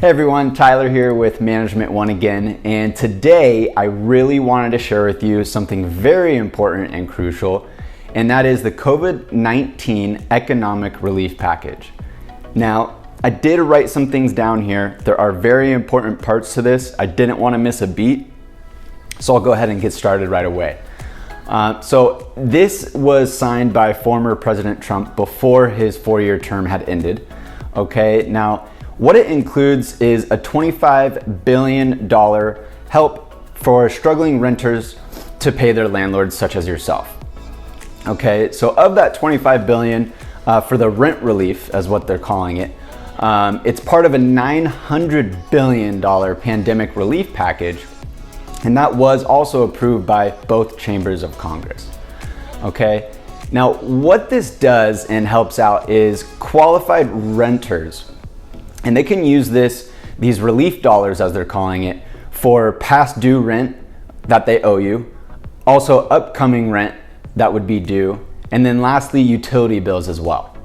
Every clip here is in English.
Hey everyone, Tyler here with Management One again, and today I really wanted to share with you something very important and crucial, and that is the COVID-19 Economic Relief Package. Now, I did write some things down here. There are very important parts to this. I didn't want to miss a beat, so I'll go ahead and get started right away. So this was signed by former President Trump before his 4-year term had ended. Okay, now what it includes is a $25 billion help for struggling renters to pay their landlords, such as yourself. Okay, so of that $25 billion for the rent relief, as what they're calling it, it's part of a $900 billion pandemic relief package, and that was also approved by both chambers of Congress. Okay, now what this does and helps out is qualified renters, and they can use these relief dollars, as they're calling it, for past due rent that they owe you, also upcoming rent that would be due, and then lastly, utility bills as well.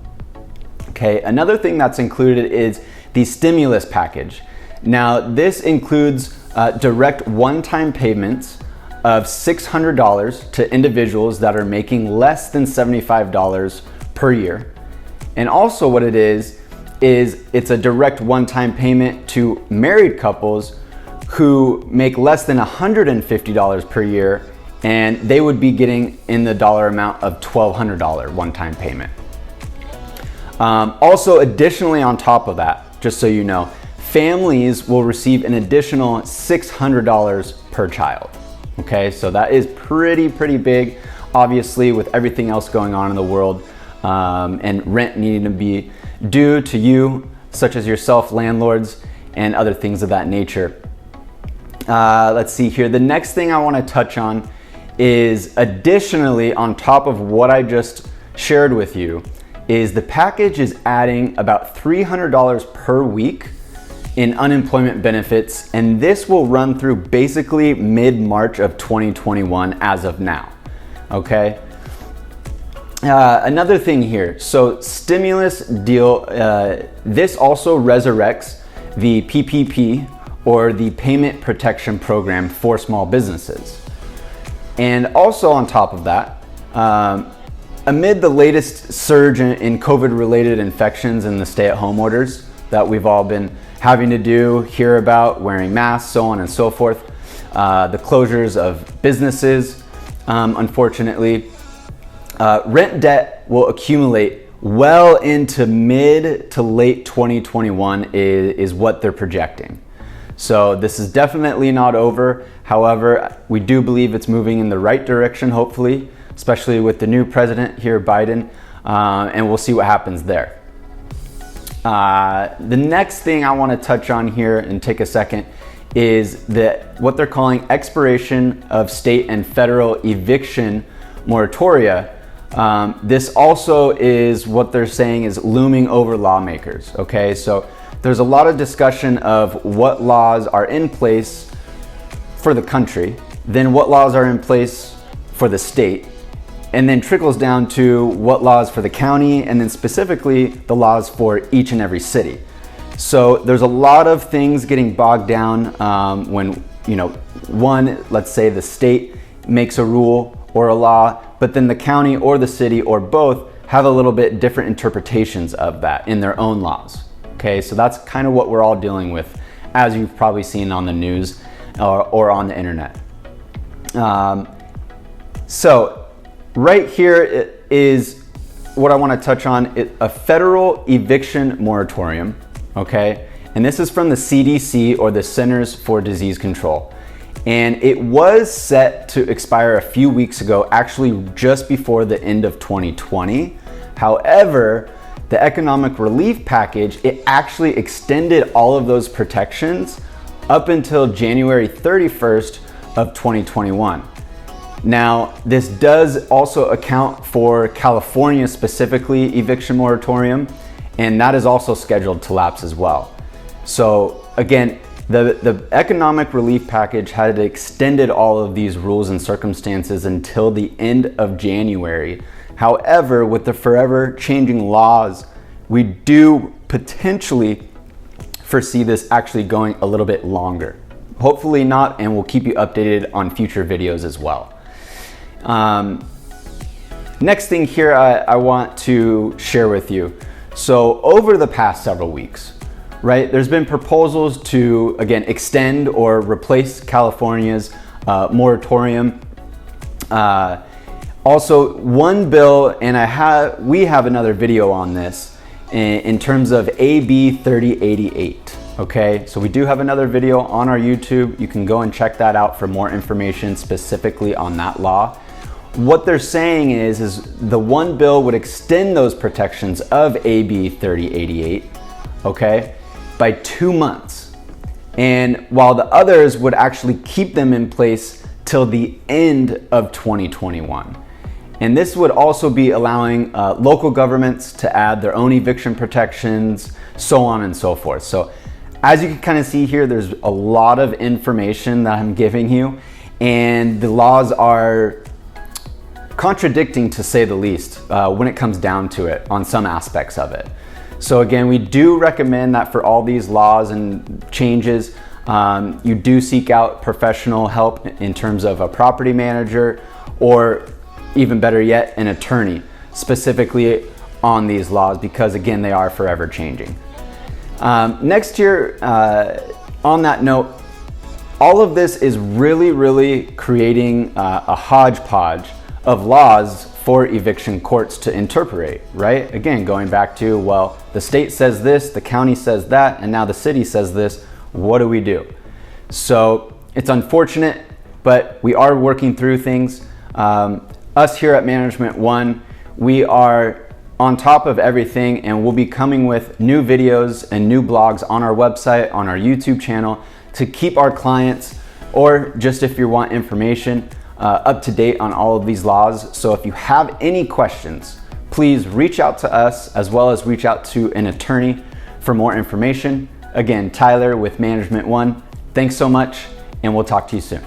Okay, another thing that's included is the stimulus package. Now, this includes direct one-time payments of $600 to individuals that are making less than $75 per year. And also what it is it's a direct one-time payment to married couples who make less than $150 per year, and they would be getting in the dollar amount of $1,200 one-time payment. Also, additionally on top of that, just so you know, families will receive an additional $600 per child. Okay, so that is pretty big, obviously, with everything else going on in the world, and rent needing to be due to you, such as yourself, landlords, and other things of that nature. Let's see here. The next thing I want to touch on is, additionally, on top of what I just shared with you, is the package is adding about $300 per week in unemployment benefits, and this will run through basically mid-March of 2021 as of now. Okay. Another thing here, so stimulus deal, this also resurrects the PPP, or the Payment Protection Program for small businesses. And also on top of that, amid the latest surge in COVID-related infections and the stay-at-home orders that we've all been having to do, hear about, wearing masks, so on and so forth, the closures of businesses, unfortunately, rent debt will accumulate well into mid to late 2021 is what they're projecting. So this is definitely not over. However, we do believe it's moving in the right direction, hopefully, especially with the new president here, Biden, and we'll see what happens there. The next thing I want to touch on here and take a second is what they're calling expiration of state and federal eviction moratoria. This also is what they're saying is looming over lawmakers. Okay, so there's a lot of discussion of what laws are in place for the country, then what laws are in place for the state, and then trickles down to what laws for the county, and then specifically the laws for each and every city. So there's a lot of things getting bogged down when, let's say the state makes a rule or a law, but then the county or the city or both have a little bit different interpretations of that in their own laws. Okay, so that's kind of what we're all dealing with, as you've probably seen on the news or on the internet. So right here is what I want to touch on, a federal eviction moratorium, okay? And this is from the CDC, or the Centers for Disease Control. And it was set to expire a few weeks ago, actually just before the end of 2020. However, the economic relief package, it actually extended all of those protections up until January 31st of 2021. Now, this does also account for California specifically eviction moratorium, and that is also scheduled to lapse as well. So again, the economic relief package had extended all of these rules and circumstances until the end of January. However, with the forever changing laws, we do potentially foresee this actually going a little bit longer. Hopefully not, and we'll keep you updated on future videos as well. Next thing here I want to share with you. So over the past several weeks, right, there's been proposals to, again, extend or replace California's moratorium. Also, one bill, and we have another video on this in terms of AB 3088. Okay, so we do have another video on our YouTube. You can go and check that out for more information specifically on that law. What they're saying is the one bill would extend those protections of AB 3088, okay, by 2 months. And while the others would actually keep them in place till the end of 2021. And this would also be allowing local governments to add their own eviction protections, so on and so forth. So as you can kind of see here, there's a lot of information that I'm giving you, and the laws are contradicting, to say the least, when it comes down to it on some aspects of it. So again, we do recommend that for all these laws and changes, you do seek out professional help in terms of a property manager, or even better yet, an attorney, specifically on these laws, because again, they are forever changing. Next year, on that note, all of this is really creating a hodgepodge of laws for eviction courts to interpret, right? Again, going back to, well, the state says this, the county says that, and now the city says this. What do we do? So it's unfortunate, but we are working through things. Us here at Management One, we are on top of everything, and we'll be coming with new videos and new blogs on our website, on our YouTube channel, to keep our clients, or just if you want information, up to date on all of these laws. So if you have any questions, please reach out to us, as well as reach out to an attorney for more information. Again, Tyler with Management One. Thanks so much, and we'll talk to you soon.